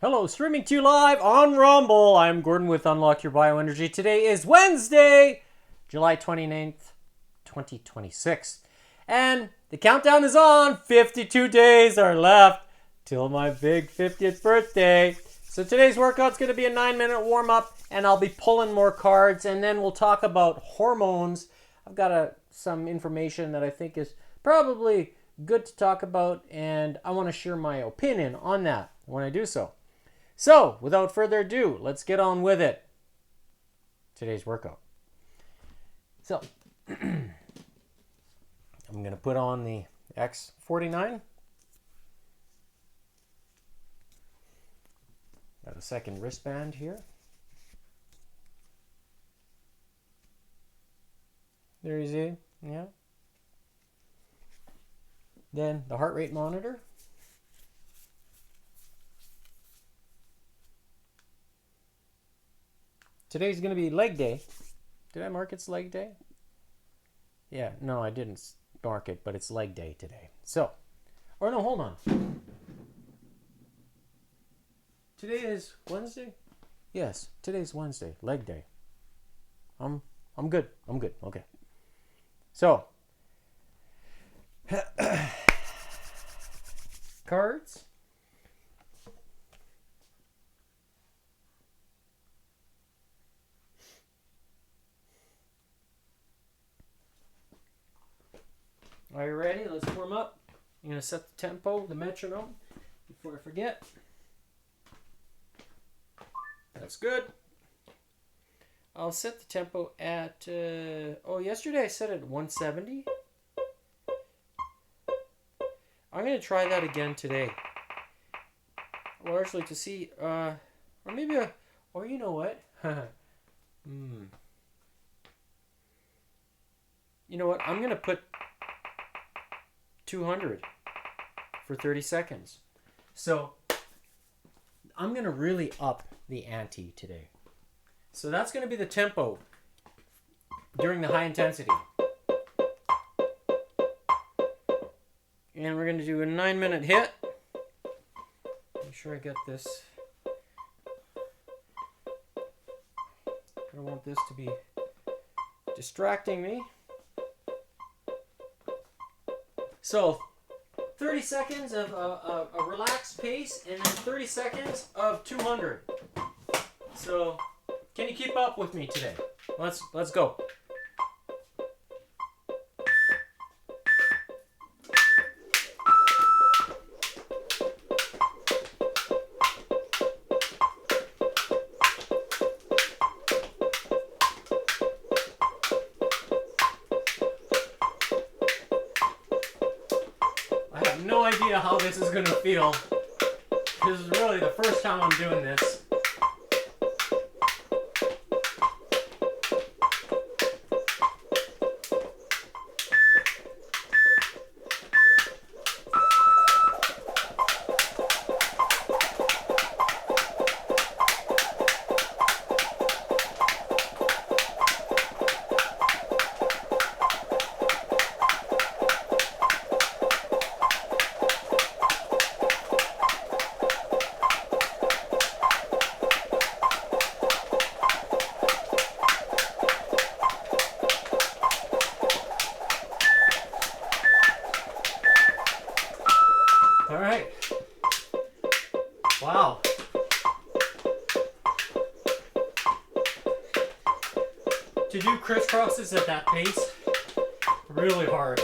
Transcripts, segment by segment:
Hello, streaming to you live on Rumble. I'm Gordon with Unlock Your Bioenergy. Today is Wednesday, July 29th, 2026. And the countdown is on. 52 days are left till my big 50th birthday. So today's workout's going to be a 9-minute warm-up, and I'll be pulling more cards, and then we'll talk about hormones. I've got some information that I think is probably good to talk about, and I want to share my opinion on that when I do so. So, without further ado, let's get on with it. Today's workout. So, I'm going to put on the X49. Got a second wristband here. There you see, yeah. Then the heart rate monitor. Today's going to be leg day. Did I mark it's leg day? Yeah, no, I didn't mark it, but it's leg day today. So, or no, hold on. Today is Wednesday? Yes, today's Wednesday, leg day. I'm good. I'm good. Okay. So, cards. Are you ready? Let's warm up. I'm going to set the tempo, the metronome, before I forget. That's good. I'll set the tempo at, yesterday I set it at 170. I'm going to try that again today. Largely to see, or maybe, or you know what? You know what? I'm going to put 200 for 30 seconds. So I'm going to really up the ante today. So that's going to be the tempo during the high intensity. And we're going to do a 9-minute hit. Make sure I get this. I don't want this to be distracting me. So, 30 seconds of a relaxed pace, and then 30 seconds of 200. So, can you keep up with me today? Let's go. No idea how this is going to feel. This is really the first time I'm doing this. All right. Wow. To do crisscrosses at that pace, really hard.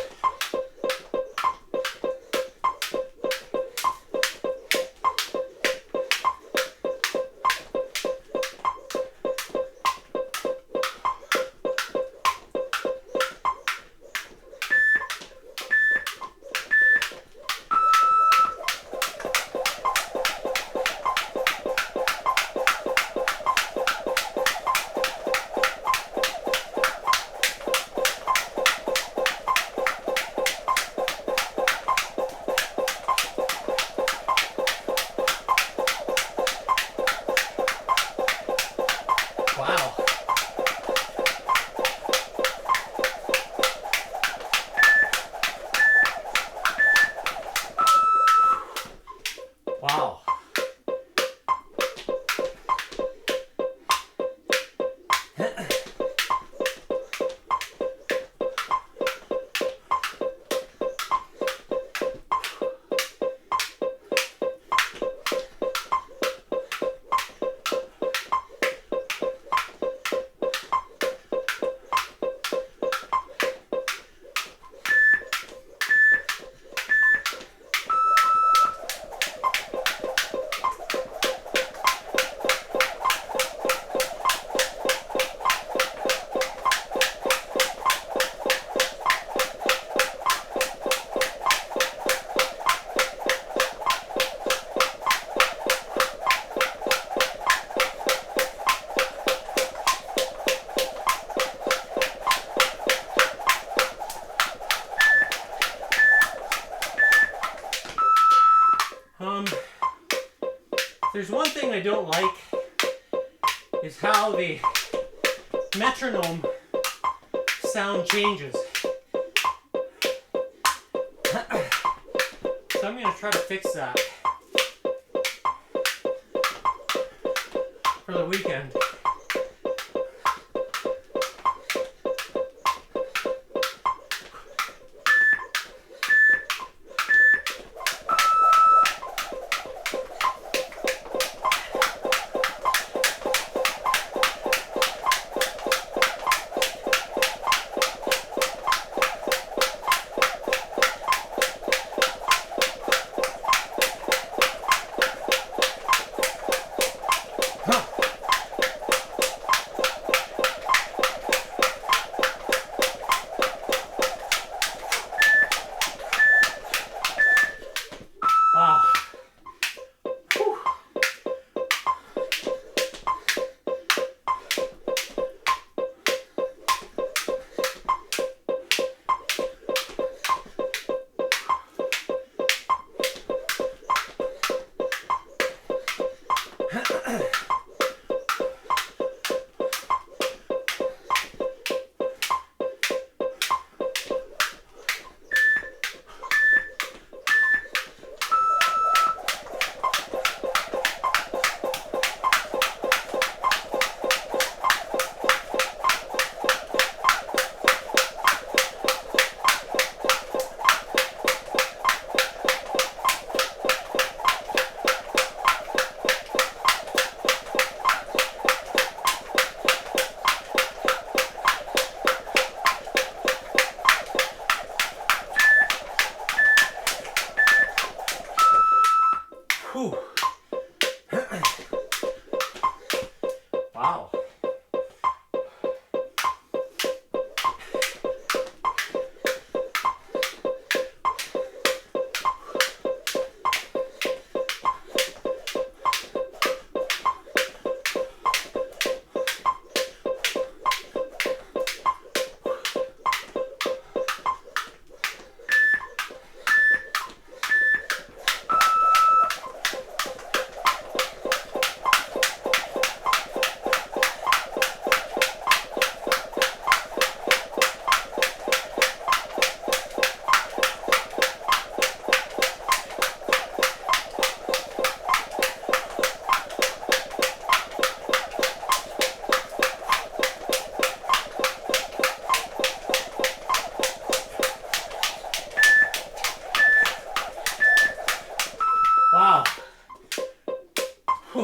there's one thing I don't like, is how the metronome sound changes. So I'm going to try to fix that for the weekend. Whew. Wow. Wow. Whew.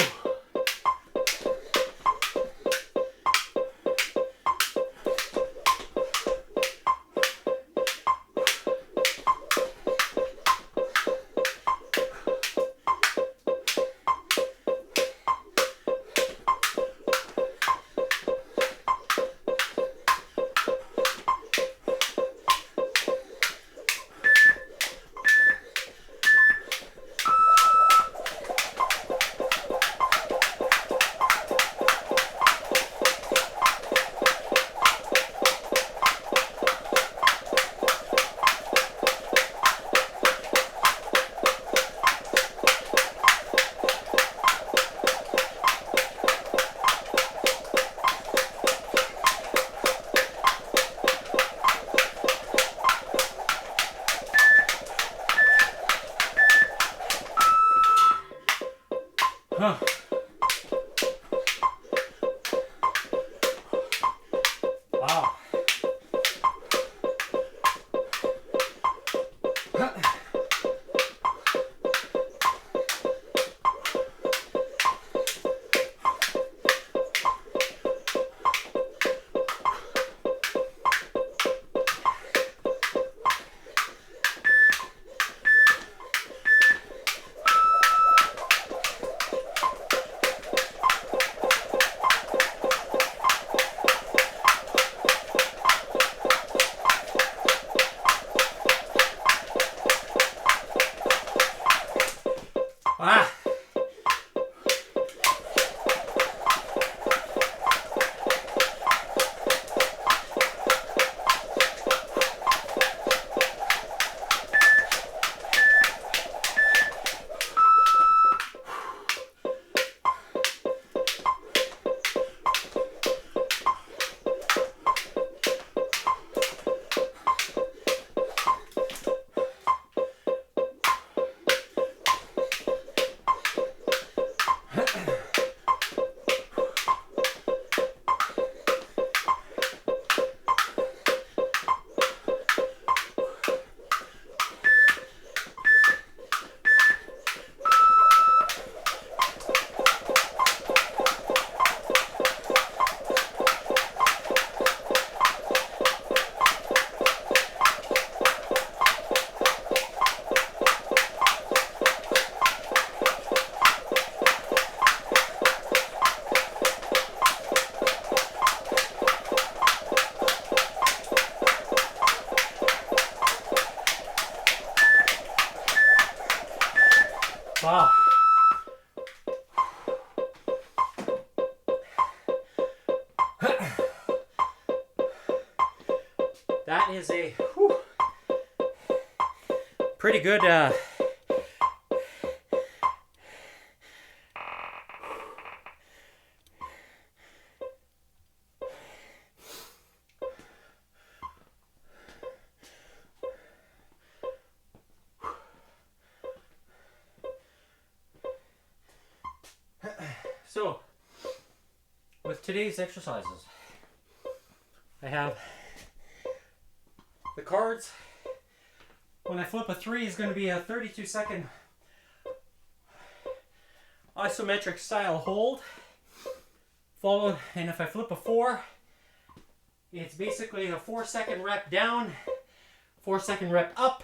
Huh. Wow. that is a pretty good So, with today's exercises, I have the cards. When I flip a 3 is going to be a 32-second isometric style hold, followed, and if I flip a 4, it's basically a 4-second rep down, 4-second rep up,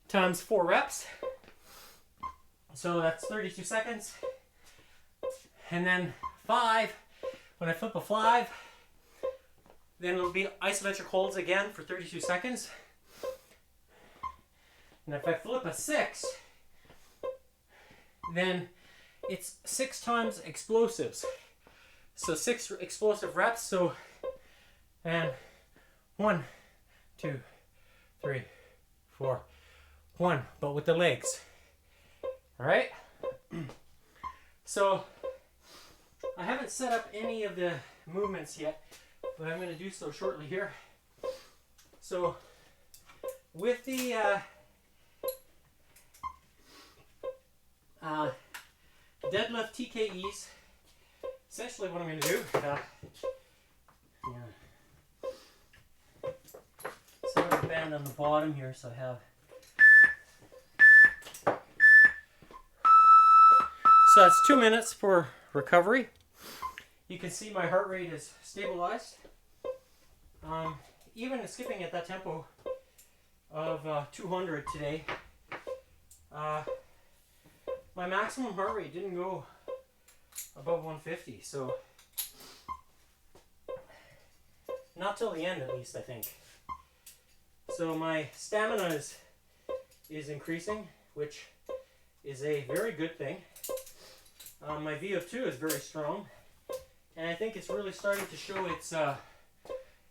times 4 reps. So that's 32 seconds. And then 5, when I flip a 5, then it'll be isometric holds again for 32 seconds. And if I flip a 6, then it's 6 times explosives. So 6 explosive reps. So, and 1, 2, 3, 4, 1, but with the legs. All right. So I haven't set up any of the movements yet, but I'm going to do so shortly here. So with the deadlift TKEs, essentially what I'm going to do, set up a band on the bottom here so I have. So that's 2 minutes for recovery. You can see my heart rate is stabilized. Even skipping at that tempo of 200 today, my maximum heart rate didn't go above 150. So not till the end, at least, I think. So my stamina is increasing, which is a very good thing. My VO2 is very strong, and I think it's really starting to show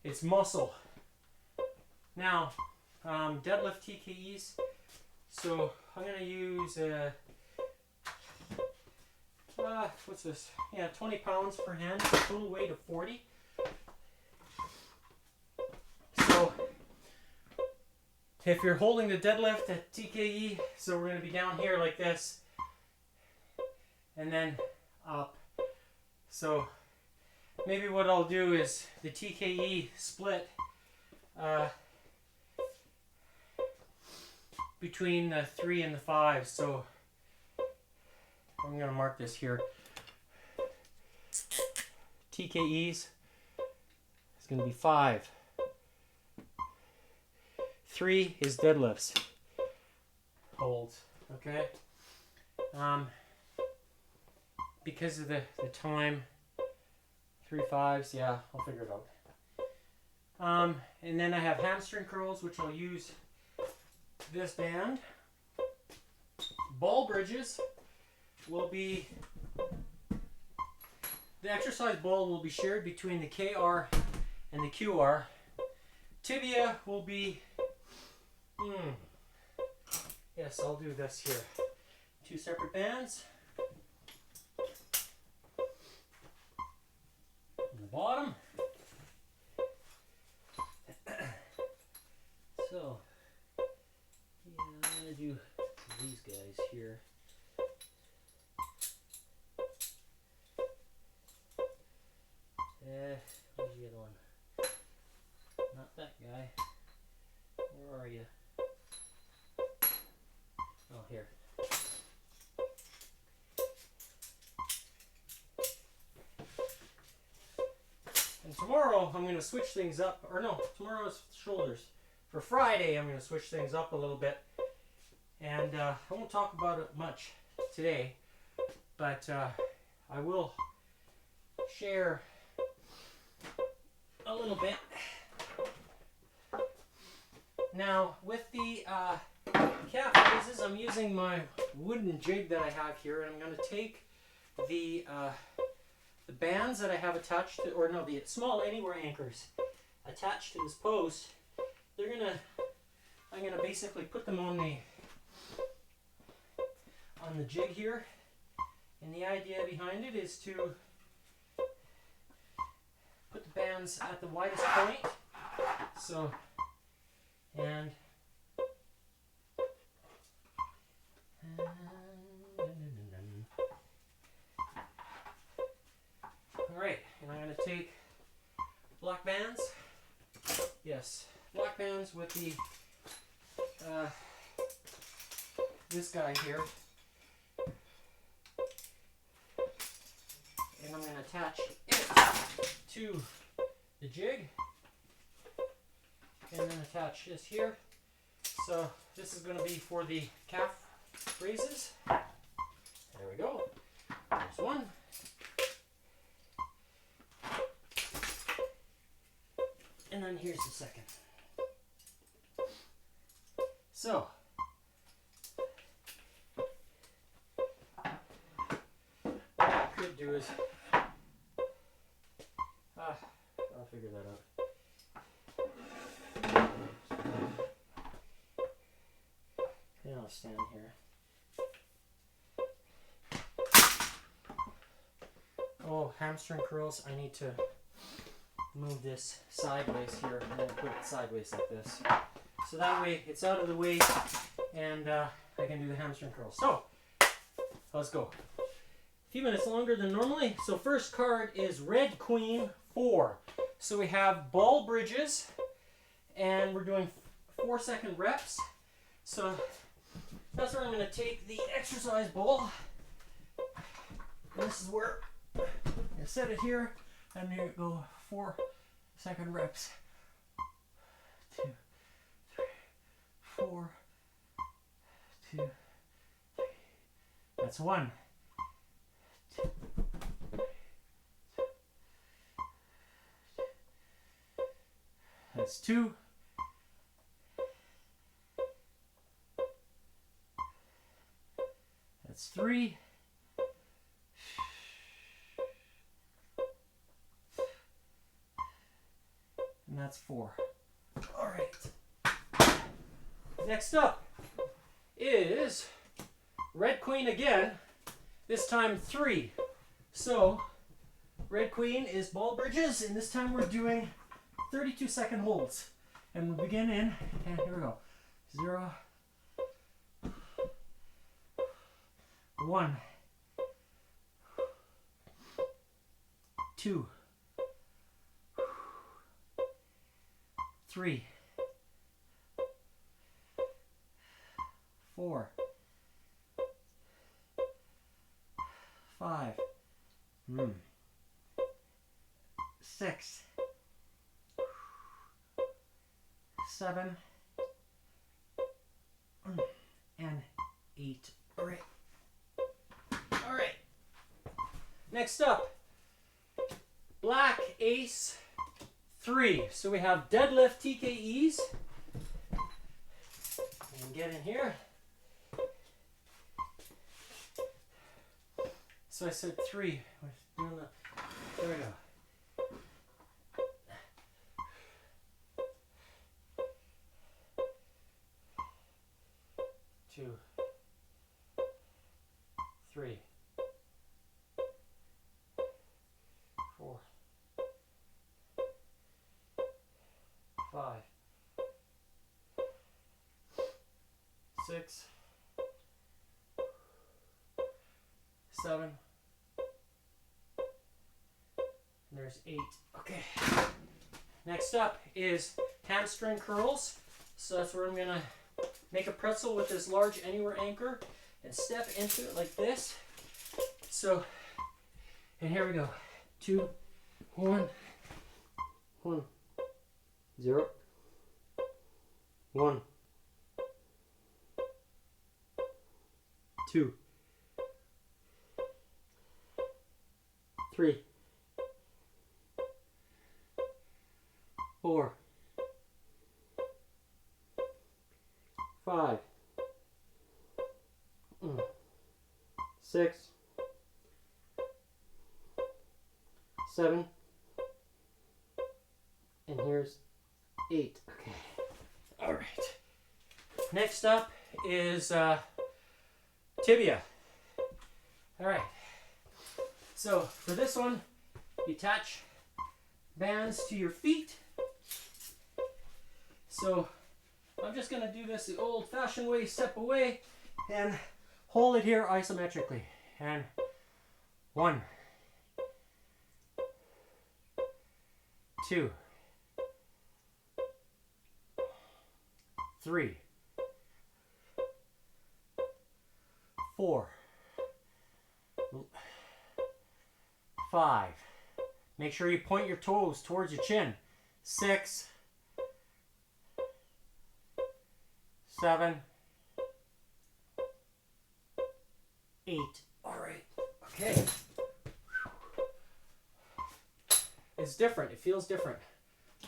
its muscle. Now, deadlift TKEs. So I'm going to use what's this? Yeah, 20 pounds per hand. Total weight of 40. So if you're holding the deadlift at TKE, so we're going to be down here like this, and then up. So maybe what I'll do is the TKE split between the 3 and the 5. So I'm going to mark this here. TKEs is going to be 5. 3 is deadlifts. Holds. Okay. Because of the time, 3 5s, yeah, I'll figure it out. And then I have hamstring curls, which I'll use this band. Ball bridges will be, the exercise ball will be shared between the KR and the QR. Tibia will be, yes, I'll do this here. 2 separate bands. Bottom. So, yeah, I'm going to do these guys here. Where's the other one? Not that guy. Where are you? Oh, here. And tomorrow I'm going to switch things up, or no, tomorrow's shoulders. For Friday I'm going to switch things up a little bit, and I won't talk about it much today, but I will share a little bit. Now with the calf raises, I'm using my wooden jig that I have here, and I'm going to take the bands that I have attached to, or no, the small anywhere anchors attached to this post, I'm gonna basically put them on the jig here, and the idea behind it is to put the bands at the widest point. So, and all right, and I'm going to take black bands. Yes, black bands with the this guy here, and I'm going to attach it to the jig, and then attach this here. So this is going to be for the calf raises. There we go. There's one. And then here's the second. So what I could do is I'll figure that out. And I'll stand here. Oh, hamstring curls. I need to move this sideways here and then put it sideways like this. So that way it's out of the way and I can do the hamstring curls. So let's go. A few minutes longer than normally. So first card is Red Queen 4. So we have ball bridges and we're doing 4-second reps. So that's where I'm going to take the exercise ball. And this is where I set it here, and there you go, 4-second reps. 2, 3, 4, 2, 3. That's 1. 2, 3. That's 2. That's 3. And that's 4. All right. Next up is Red Queen again, this time 3. So Red Queen is ball bridges, and this time we're doing 32-second holds. And we begin in, and here we go. 0, 1, 2, 3, 4, 5, 6, 7, and 8. All right. All right. Next up, Black Ace 3. So we have deadlift TKEs. And get in here. So I said 3. We're doing the, there we go. 2, 3, 4, 5, 6, 7, and there's 8. Okay. Next up is hamstring curls. So that's where I'm gonna make a pretzel with this large anywhere anchor and step into it like this. So, and here we go. 2, 1, 1, 0, 1, 2, 3, 4, 5, 6, 7, and here's 8. Okay. All right. Next up is tibia. All right. So for this one, you attach bands to your feet. So I'm just going to do this the old-fashioned way, step away, and hold it here isometrically. And 1, 2, 3, 4, 5. Make sure you point your toes towards your chin. 6, 7, 8. All right. Okay. It's different. It feels different.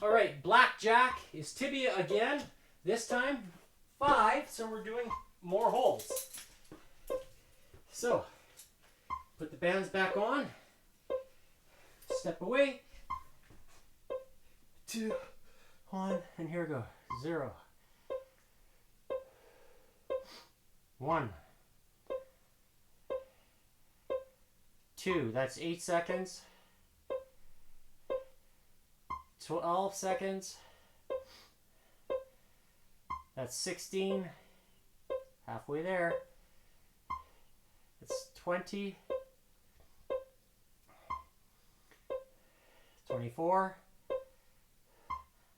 All right. Blackjack is tibia again. This time 5. So we're doing more holds. So put the bands back on. Step away. 2, 1, and here we go. 0, 1, 2. That's 8 seconds. 12 seconds. That's 16. Halfway there. It's 20. 24.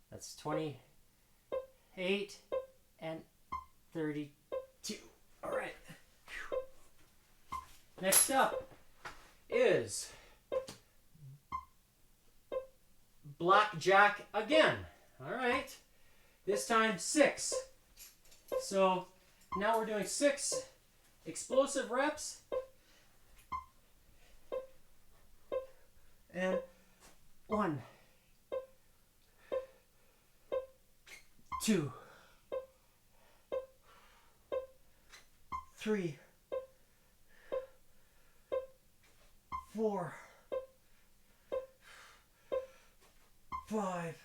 That's 28 and 32. All right. Next up is blackjack again. All right. This time 6. So now we're doing 6 explosive reps. And 1, 2, 3, 4, 5,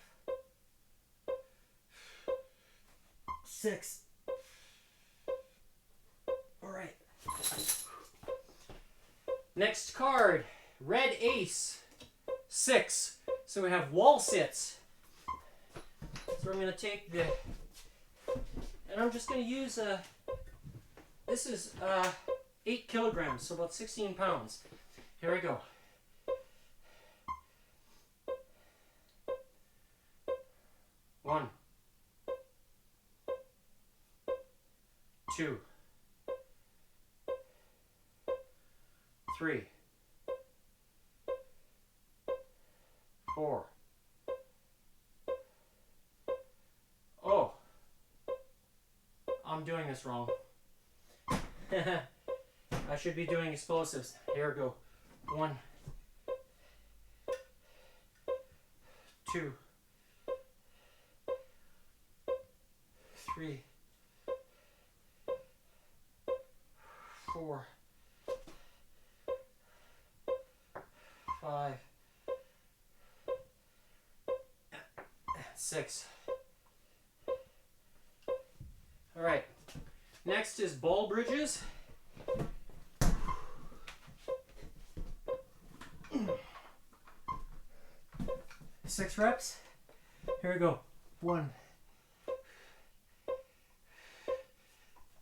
6. All right. Next card, red ace, 6. So we have wall sits. So I'm going to take the, and I'm just going to use this is 8 kilograms, so about 16 pounds. Here we go. One, 2, 3, 4. Oh, I'm doing this wrong. I should be doing explosives. Here we go. 1, 2, 3, 4, 5, 6. All right. Next is ball bridges. Six reps. Here we go. 1,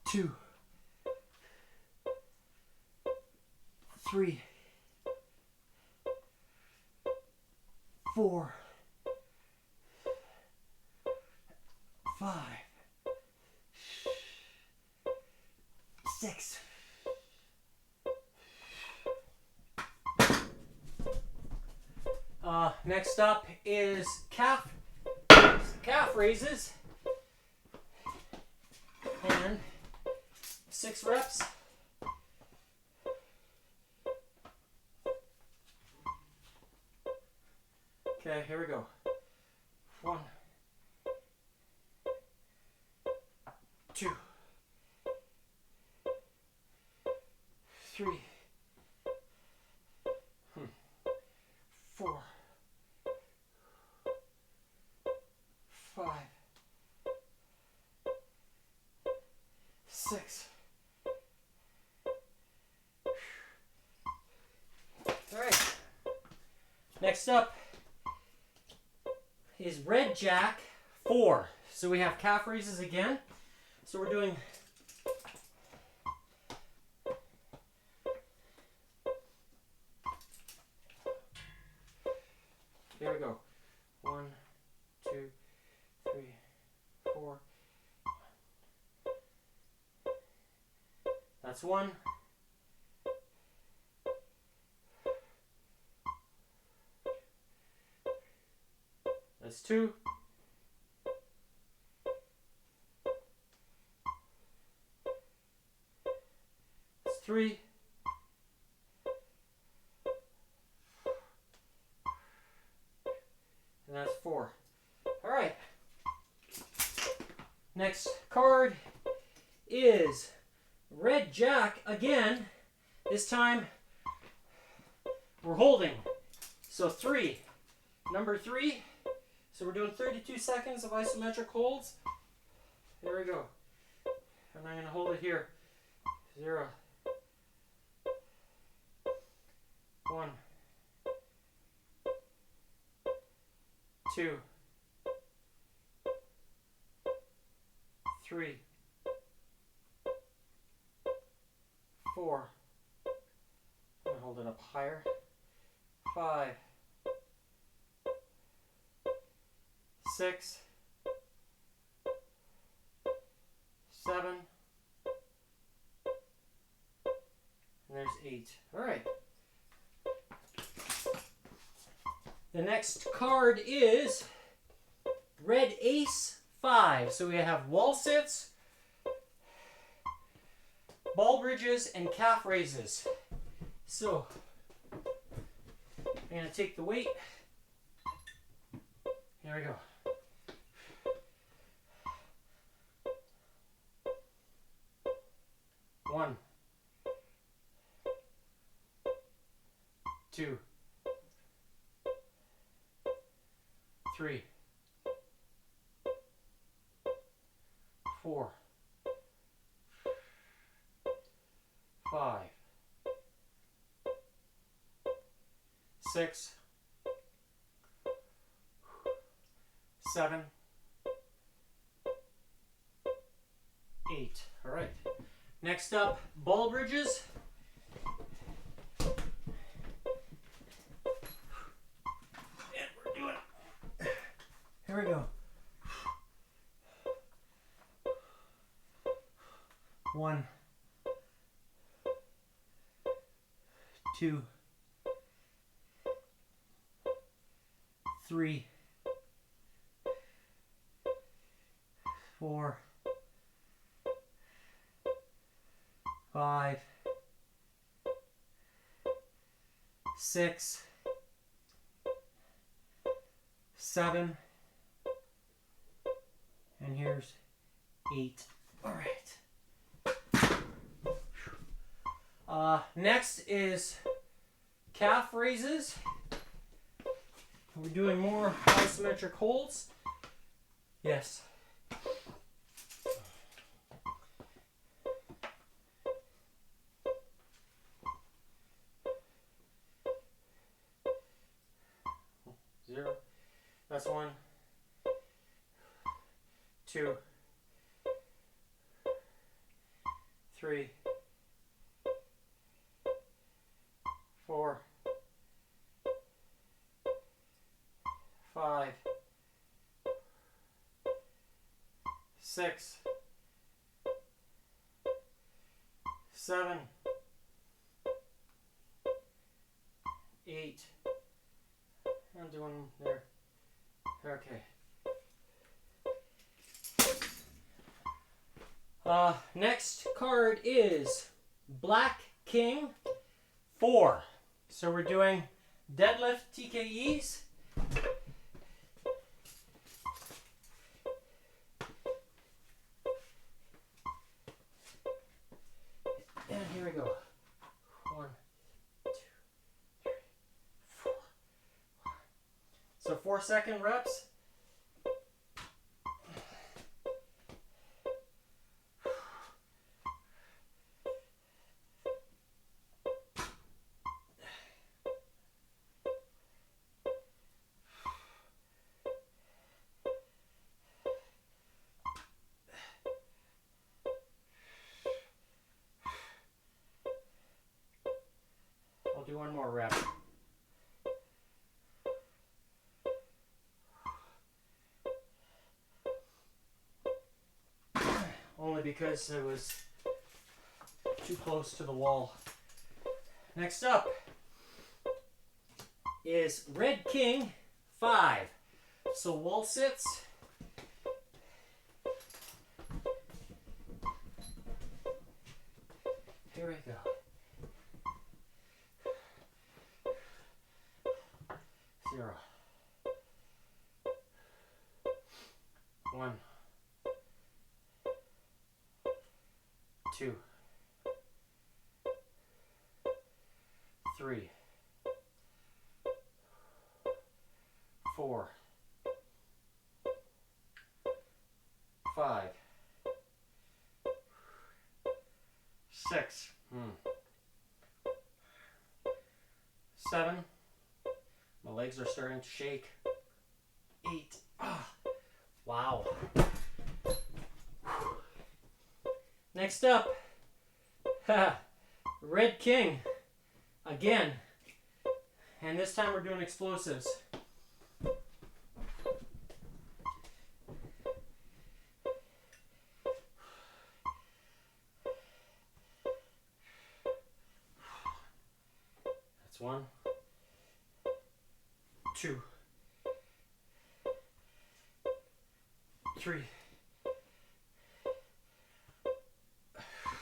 2, 3, 4, 5, 6. Next up is calf raises, and 6 reps. Okay, here we go. 1, 2, 3, 4, 5, Next up is red jack 4. So we have calf raises again. So we're doing there we go. 1, 2, 3, 4. That's 1. That's 2. That's 3. And that's 4. All right. Next card is red jack again. This time we're holding. So 3. Number 3. So we're doing 32 seconds of isometric holds. There we go. And I'm going to hold it here. 0. 1. 2. 3. 4. I'm going to hold it up higher. 5. 6. 7. And there's 8. All right. The next card is red ace 5. So we have wall sits, ball bridges, and calf raises. So I'm going to take the weight. Here we go. 1, 2, 3, 4, 5, 6, 7, 8. All right. Next up, ball bridges. And we're doing it. Here we go. 1, 2, 3, 4, 5, 6, 7, and here's 8. All right. Next is calf raises. We're doing more isometric holds. Yes. That's 1, 2, 3, 4, 5, 6, 7, 8. I'm doing there. Okay. Next card is Black King 4. So we're doing deadlift TKEs. And here we go. 1, 2, 3, 4. So 4-second reps. We'll do one more rep. Only because I was too close to the wall. Next up is Red King 5. So wall sits. Here we go. 0. 1. 2. 3. 4. 5. 6. 7. My legs are starting to shake. 8. Wow. Next up, Red King again. And this time we're doing explosives. That's 1, 2, 3,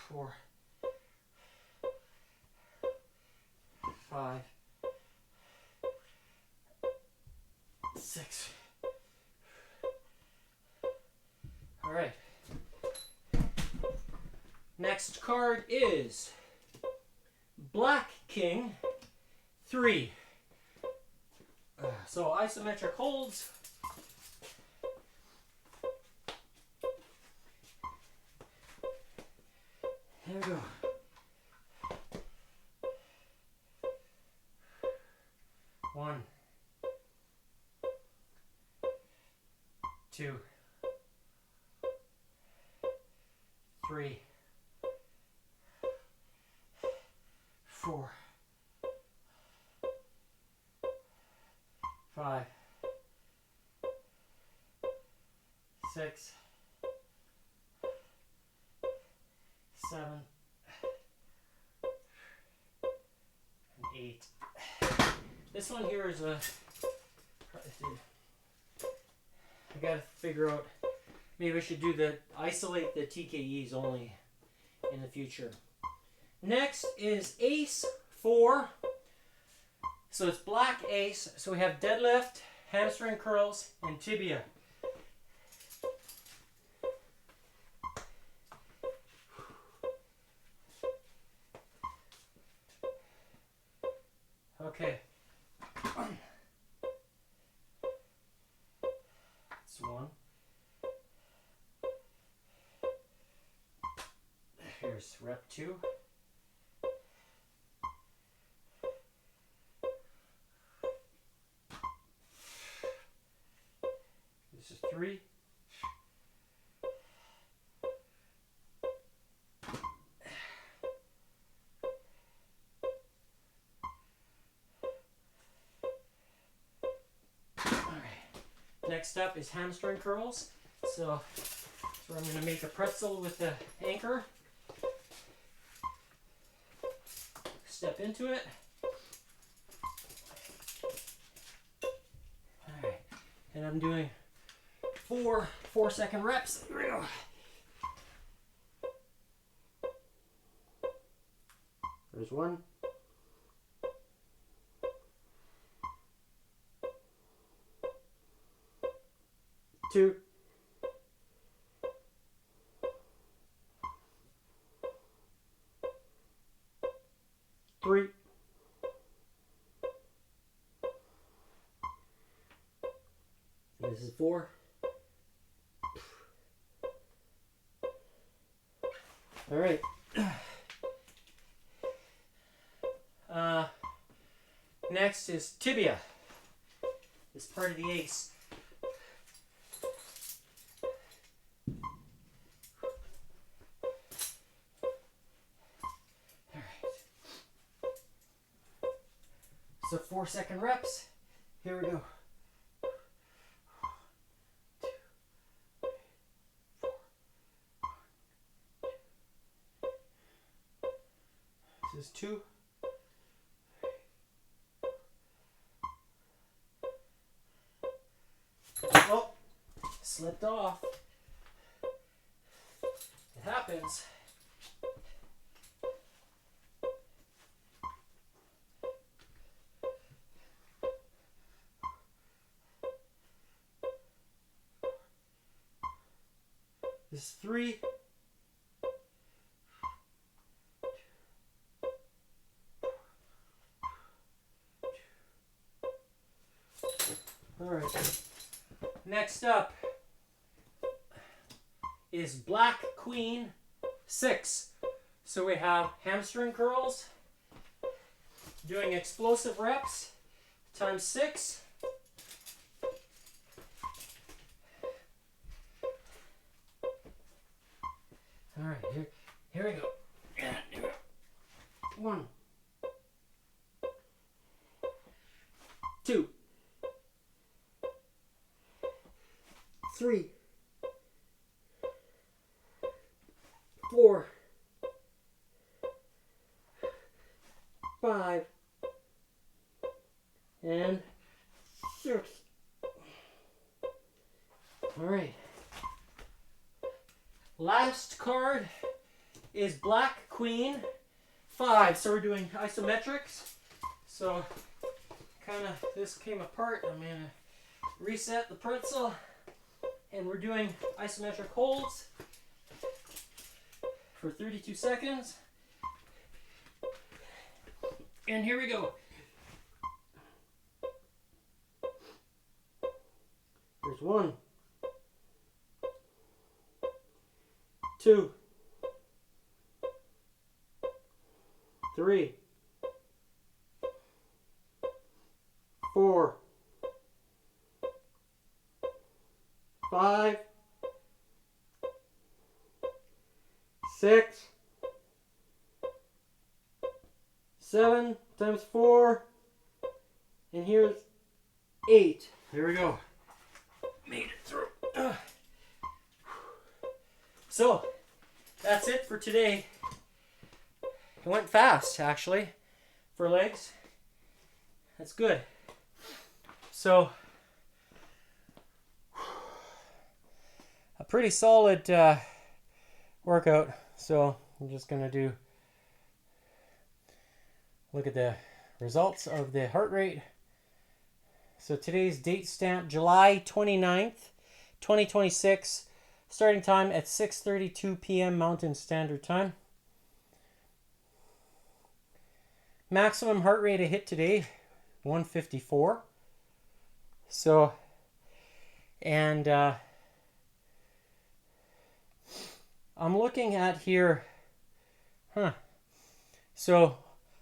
4, 5, 6. All right. Next card is Black King 3. So isometric holds. There we go. 1, 2, 3, 4, 5, 6, 7, and 8. This one here is a. I gotta figure out. Maybe I should do isolate the TKEs only in the future. Next is Ace 4. So it's black ace. So we have deadlift, hamstring curls, and tibia. Okay. That's 1. Here's rep 2. This is 3. Next up is hamstring curls. So I'm going to make a pretzel with the anchor. Step into it. Alright. And I'm doing 4-second reps. Here we go. There's 1. 2. 3. 4. All right. Next is tibia. It's part of the ace. All right. So 4-second reps. Here we go. This is 2. Oh, slipped off. It happens. This is 3. All right. Next up is Black Queen 6. So we have hamstring curls, doing explosive reps times 6. All right, here we go. 1, 2, 3, 4, 5, and 6. All right. Last card is Black Queen 5. So we're doing isometrics. So kind of this came apart. I'm going to reset the pretzel. And we're doing isometric holds for 32 seconds. And here we go. There's 1, 2, 3, 4, 5, 6, 7 times 4, and here's 8. There we go. Made it through. So, that's it for today. It went fast, actually, for legs. That's good. So, a pretty solid workout. So, I'm just going to look at the results of the heart rate. So, today's date stamp, July 29th, 2026. Starting time at 6:32 p.m. Mountain Standard Time. Maximum heart rate I hit today, 154. So, and I'm looking at here, So,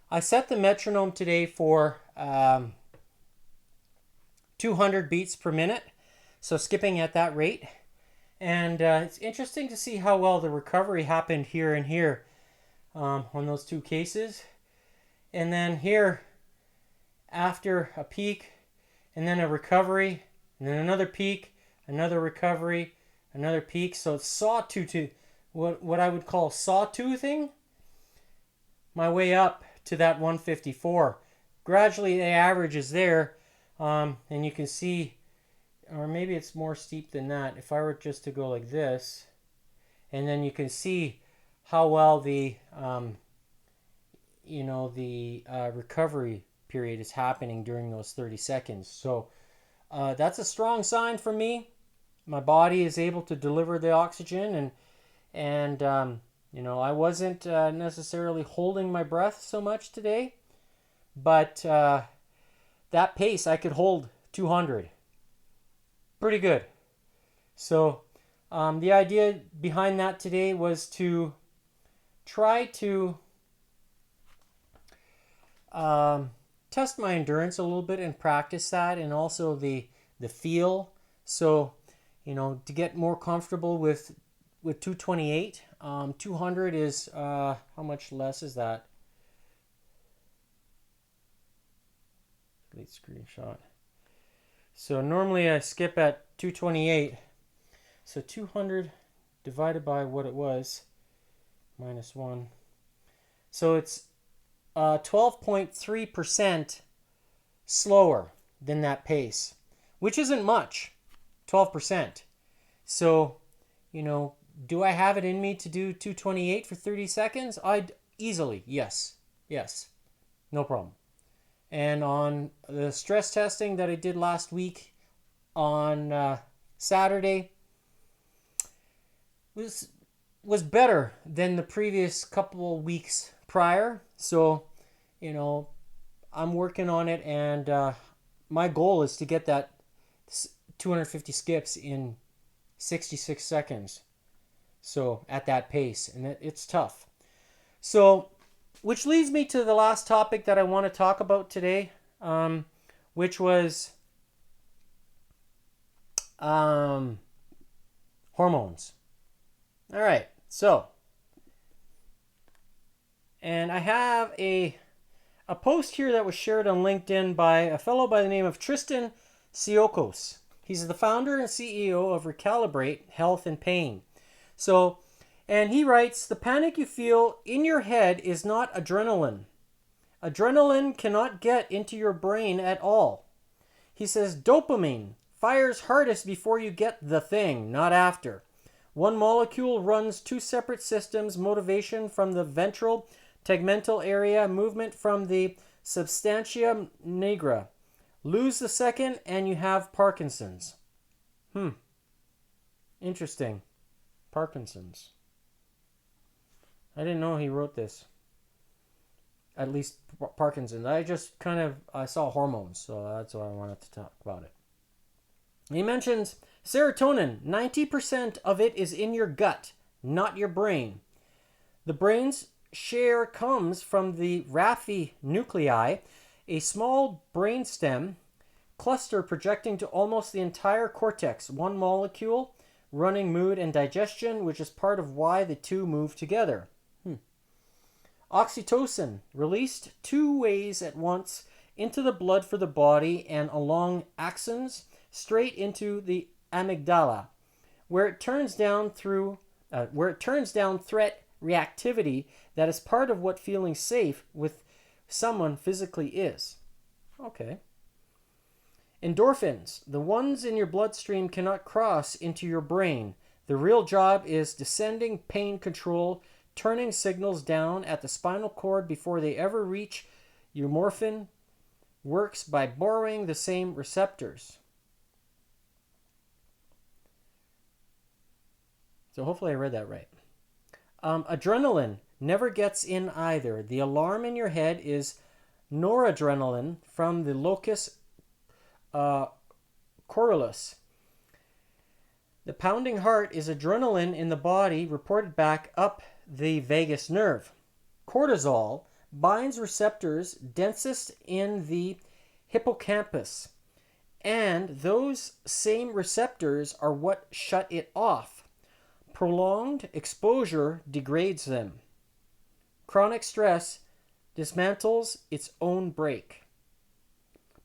I set the metronome today for 200 beats per minute. So, skipping at that rate. And it's interesting to see how well the recovery happened here and here on those two cases. And then here, after a peak, and then a recovery, and then another peak, another recovery, another peak. So it's sawtooth, what I would call sawtoothing my way up to that 154. Gradually, the average is there, and you can see, or maybe it's more steep than that. If I were just to go like this, and then you can see how well the recovery period is happening during those 30 seconds. So that's a strong sign for me. My body is able to deliver the oxygen, and I wasn't necessarily holding my breath so much today, but that pace I could hold 200. Pretty good. So the idea behind that today was to try to test my endurance a little bit and practice that, and also the feel. So, to get more comfortable with 228. 200 is, how much less is that? delete screenshot. So normally I skip at 228. So 200 divided by what it was, minus 1. So it's 12.3% slower than that pace, which isn't much, 12%. So, do I have it in me to do 228 for 30 seconds? I'd easily, yes, no problem. And on the stress testing that I did last week on Saturday, was better than the previous couple of weeks prior. So, I'm working on it, and my goal is to get that 250 skips in 66 seconds. So at that pace, and it's tough. So, which leads me to the last topic that I want to talk about today, which was hormones. All right, so, and I have a post here that was shared on LinkedIn by a fellow by the name of Tristan Siokos. He's the founder and CEO of Recalibrate Health and Pain. So, and he writes, the panic you feel in your head is not adrenaline. Adrenaline cannot get into your brain at all. He says dopamine fires hardest before you get the thing, not after. One molecule runs two separate systems, motivation from the ventral tegmental area, movement from the substantia nigra. Lose the second and you have Parkinson's. Interesting. Parkinson's. I didn't know he wrote this. At least Parkinson's. I just I saw hormones, so that's why I wanted to talk about it. He mentions serotonin. 90% of it is in your gut, not your brain. The brain's share comes from the raphe nuclei, a small brainstem cluster projecting to almost the entire cortex, one molecule running mood and digestion, which is part of why the two move together. Oxytocin, released two ways at once into the blood for the body and along axons straight into the amygdala, where it turns down threat reactivity that is part of what feeling safe with someone physically is. Okay. Endorphins, the ones in your bloodstream, cannot cross into your brain. The real job is descending pain control, turning signals down at the spinal cord before they ever reach your morphine. Works by borrowing the same receptors. So hopefully I read that right. Adrenaline never gets in either. The alarm in your head is noradrenaline from the locus coeruleus. The pounding heart is adrenaline in the body reported back up the vagus nerve. Cortisol binds receptors densest in the hippocampus, and those same receptors are what shut it off. Prolonged exposure degrades them. Chronic stress dismantles its own brake.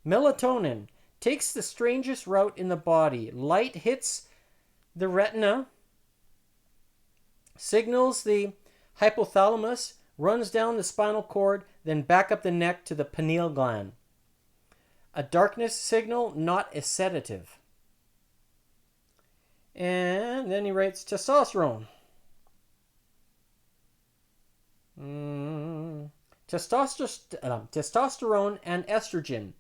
Melatonin takes the strangest route in the body. Light hits the retina, signals the hypothalamus, runs down the spinal cord, then back up the neck to the pineal gland. A darkness signal, not a sedative. And then he writes testosterone. Testosterone and estrogen.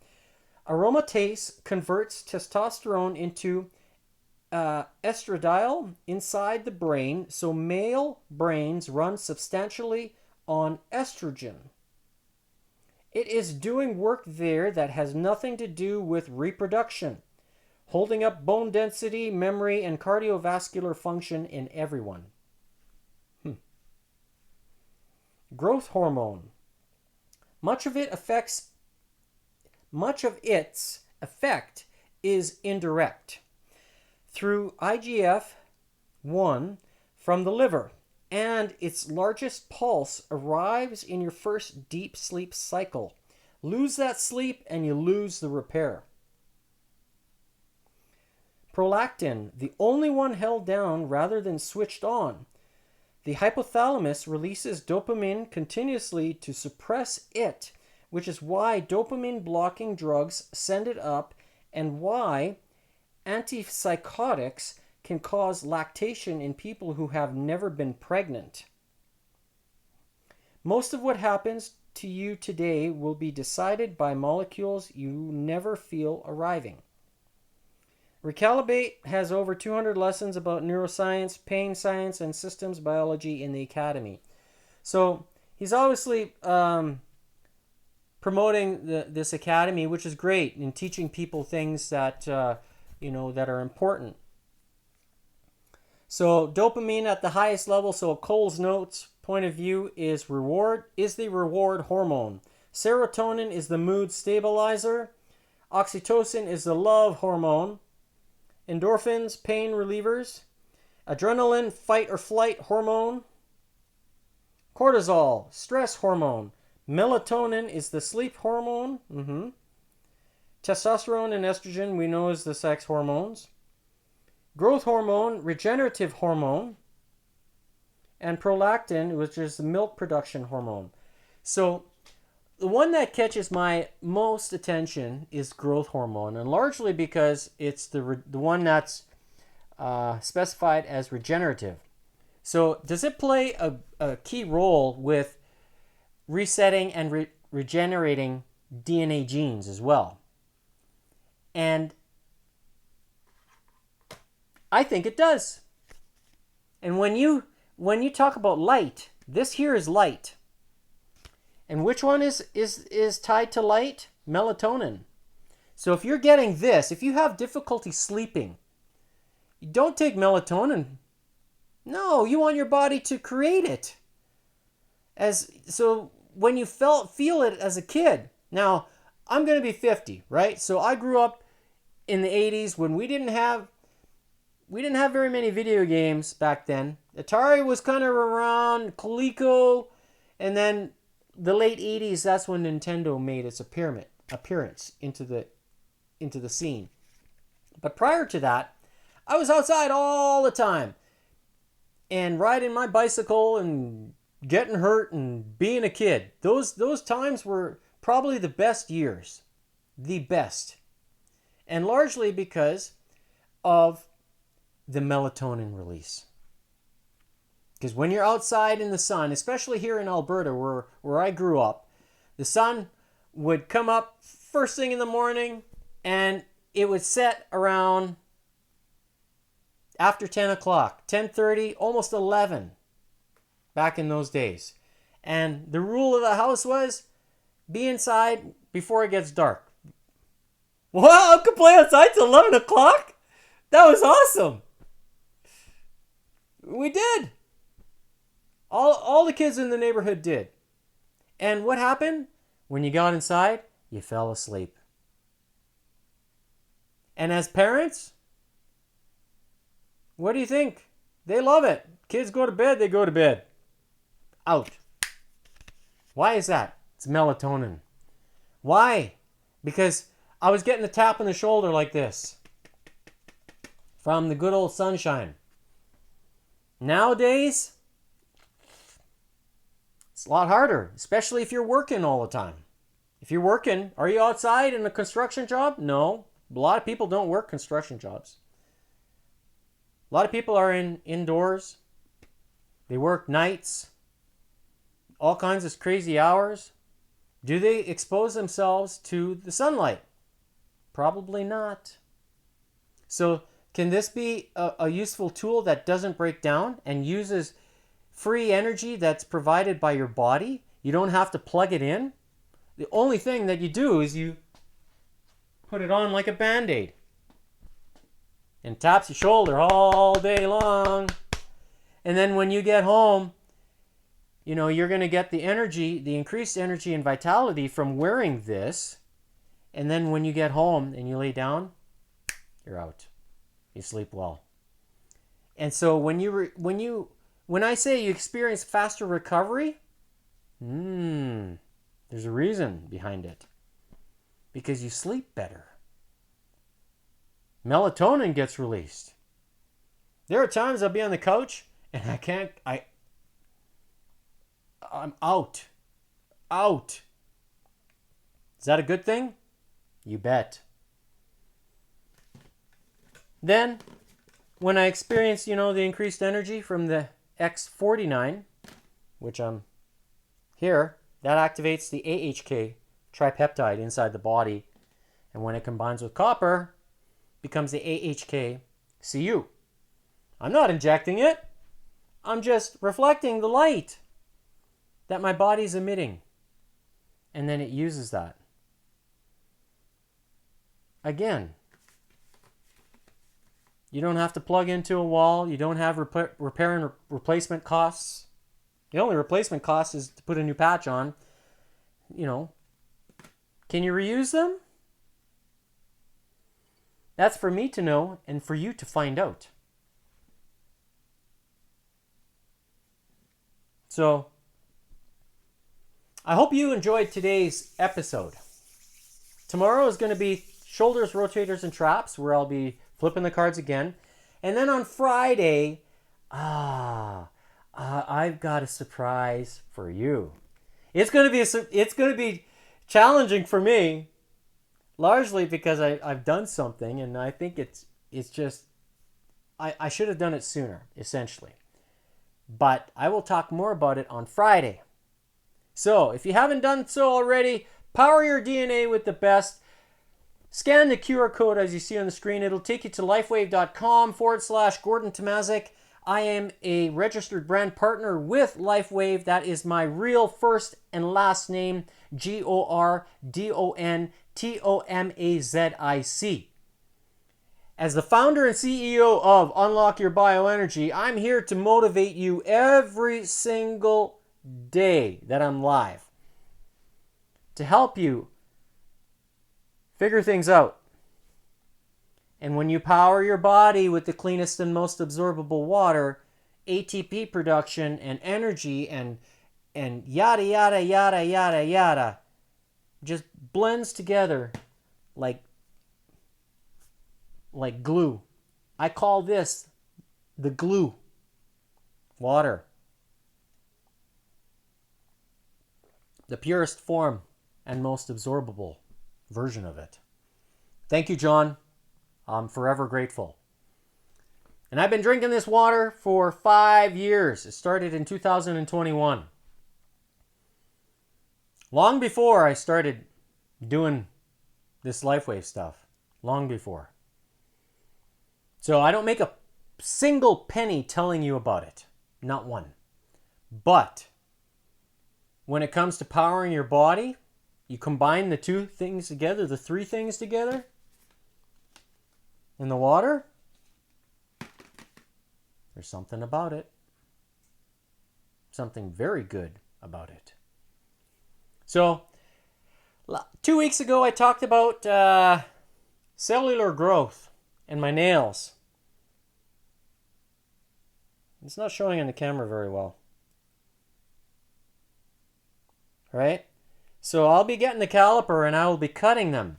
Aromatase converts testosterone into estradiol inside the brain, so male brains run substantially on estrogen. It is doing work there that has nothing to do with reproduction, holding up bone density, memory, and cardiovascular function in everyone. Growth hormone. Much of its effect is indirect through IGF-1 from the liver, and its largest pulse arrives in your first deep sleep cycle. Lose that sleep and you lose the repair. Prolactin, the only one held down rather than switched on. The hypothalamus releases dopamine continuously to suppress it, which is why dopamine blocking drugs send it up and why antipsychotics can cause lactation in people who have never been pregnant. Most of what happens to you today will be decided by molecules you never feel arriving. Recalibrate has over 200 lessons about neuroscience, pain science, and systems biology in the academy. So he's obviously promoting this academy, which is great, in teaching people things that that are important. So dopamine at the highest level, so Cole's notes point of view is the reward hormone. Serotonin is the mood stabilizer. Oxytocin is the love hormone. Endorphins, pain relievers. Adrenaline, fight or flight hormone. Cortisol, stress hormone. Melatonin is the sleep hormone. Testosterone and estrogen we know is the sex hormones. Growth hormone, regenerative hormone. And prolactin, which is the milk production hormone. So the one that catches my most attention is growth hormone, and largely because it's the one that's specified as regenerative. So does it play a key role with resetting and regenerating DNA genes as well? And I think it does. And when you talk about light, this here is light. And which one is tied to light? Melatonin. So if you're getting this, if you have difficulty sleeping, you don't take melatonin. No, you want your body to create it. So when you feel it as a kid. Now, I'm going to be 50, right? So I grew up in the 80s when we didn't have very many video games back then. Atari was kind of around, Coleco, and then the late 80s, that's when Nintendo made its appearance into the scene. But prior to that, I was outside all the time and riding my bicycle and getting hurt and being a kid. Those times were probably the best years. The best. And largely because of the melatonin release. Because when you're outside in the sun, especially here in Alberta where I grew up, the sun would come up first thing in the morning and it would set around after 10 o'clock, 10:30, almost 11 back in those days. And the rule of the house was be inside before it gets dark. Wow, I could play outside till 11 o'clock? That was awesome. We did. All the kids in the neighborhood did. And what happened? When you got inside, you fell asleep. And as parents, what do you think? They love it. Kids go to bed, they go to bed. Out. Why is that? It's melatonin. Why? Because I was getting a tap on the shoulder like this from the good old sunshine. Nowadays, it's a lot harder, especially if you're working all the time. If you're working, are you outside in a construction job? No. A lot of people don't work construction jobs. A lot of people are indoors. They work nights, all kinds of crazy hours. Do they expose themselves to the sunlight? Probably not. So can this be a useful tool that doesn't break down and uses free energy that's provided by your body? You don't have to plug it in. The only thing that you do is you put it on like a Band-Aid and taps your shoulder all day long. And then when you get home, you're going to get the energy, the increased energy and vitality from wearing this. And then when you get home and you lay down, you're out. You sleep well. And so when I say you experience faster recovery, there's a reason behind it. because you sleep better. Melatonin gets released. There are times I'll be on the couch and I'm out. Out. Is that a good thing? You bet. Then, when I experience, the increased energy from the X49, which I'm here, that activates the AHK tripeptide inside the body. And when it combines with copper, becomes the AHK CU. I'm not injecting it. I'm just reflecting the light that my body's emitting. And then it uses that. Again, you don't have to plug into a wall. You don't have repair and replacement costs. The only replacement cost is to put a new patch on. Can you reuse them? That's for me to know and for you to find out. So, I hope you enjoyed today's episode. Tomorrow is going to be shoulders, rotators, and traps, where I'll be flipping the cards again. And then on Friday, I've got a surprise for you. It's going to be challenging for me, largely because I've done something, and I think it's just I should have done it sooner, essentially. But I will talk more about it on Friday. So, if you haven't done so already, power your DNA with the best. Scan the QR code as you see on the screen. It'll take you to lifewave.com/Gordon Tomazik. I am a registered brand partner with LifeWave. That is my real first and last name, GordonTomazik. As the founder and CEO of Unlock Your Bioenergy, I'm here to motivate you every single day that I'm live, to help you figure things out. And when you power your body with the cleanest and most absorbable water, ATP production and energy and yada, yada, yada, yada, yada just blends together like glue. I call this the glue. Water. The purest form and most absorbable version of it. Thank you, John. I'm forever grateful. And I've been drinking this water for 5 years. It started in 2021. Long before I started doing this LifeWave stuff. Long before. So I don't make a single penny telling you about it. Not one. But when it comes to powering your body, you combine the two things together, the three things together, in the water, there's something about it. Something very good about it. So, 2 weeks ago I talked about cellular growth and my nails. It's not showing on the camera very well. Right? So I'll be getting the caliper and I will be cutting them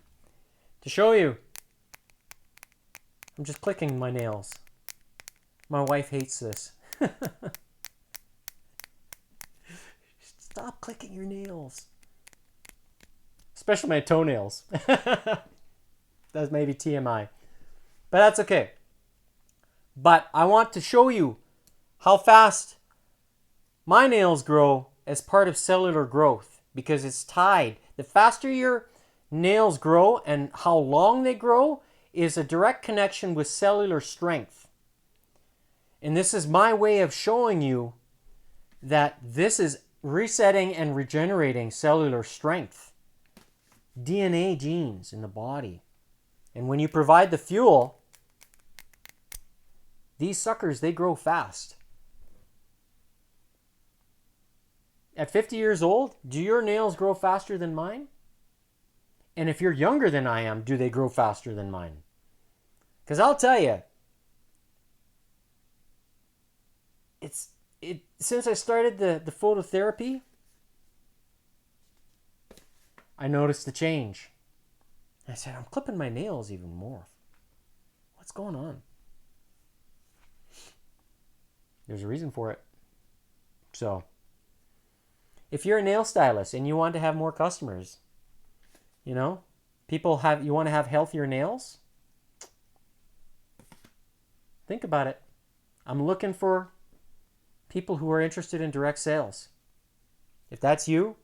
to show you. I'm just clicking my nails. My wife hates this. Stop clicking your nails. Especially my toenails. That's maybe TMI. But that's okay. But I want to show you how fast my nails grow as part of cellular growth, because it's tied. The faster your nails grow and how long they grow is a direct connection with cellular strength. And this is my way of showing you that this is resetting and regenerating cellular strength. DNA genes in the body. And when you provide the fuel, these suckers, they grow fast. At 50 years old, do your nails grow faster than mine? And if you're younger than I am, do they grow faster than mine? Because I'll tell you, since I started the phototherapy, I noticed the change. I said, I'm clipping my nails even more. What's going on? There's a reason for it. So, if you're a nail stylist and you want to have more customers, you know, you want to have healthier nails, think about it. I'm looking for people who are interested in direct sales. If that's you,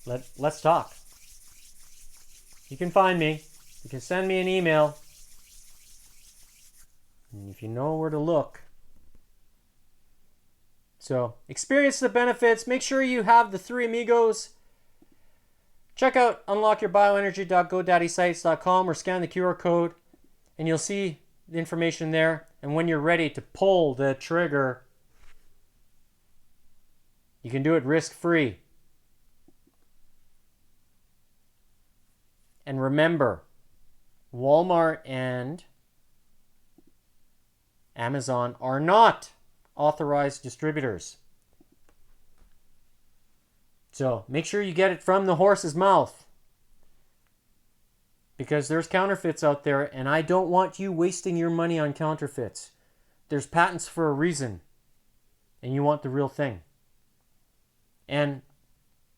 let's talk. You can find me. You can send me an email. And if you know where to look. So, experience the benefits. Make sure you have the 3 amigos. Check out unlockyyourbioenergy.godaddyscience.com or scan the QR code and you'll see the information there. And when you're ready to pull the trigger, you can do it risk-free. And remember, Walmart and Amazon are not authorized distributors. So make sure you get it from the horse's mouth, because there's counterfeits out there and I don't want you wasting your money on counterfeits. There's patents for a reason and you want the real thing. And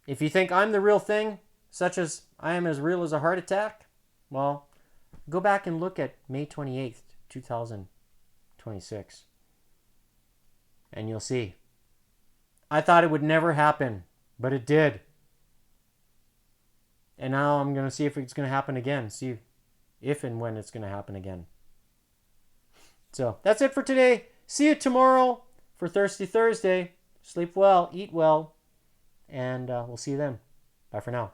if you think I'm the real thing, such as I am as real as a heart attack, well, go back and look at May 28th, 2026. And you'll see. I thought it would never happen, but it did. And now I'm going to see if it's going to happen again. See if and when it's going to happen again. So that's it for today. See you tomorrow for Thirsty Thursday. Sleep well, eat well, and we'll see you then. Bye for now.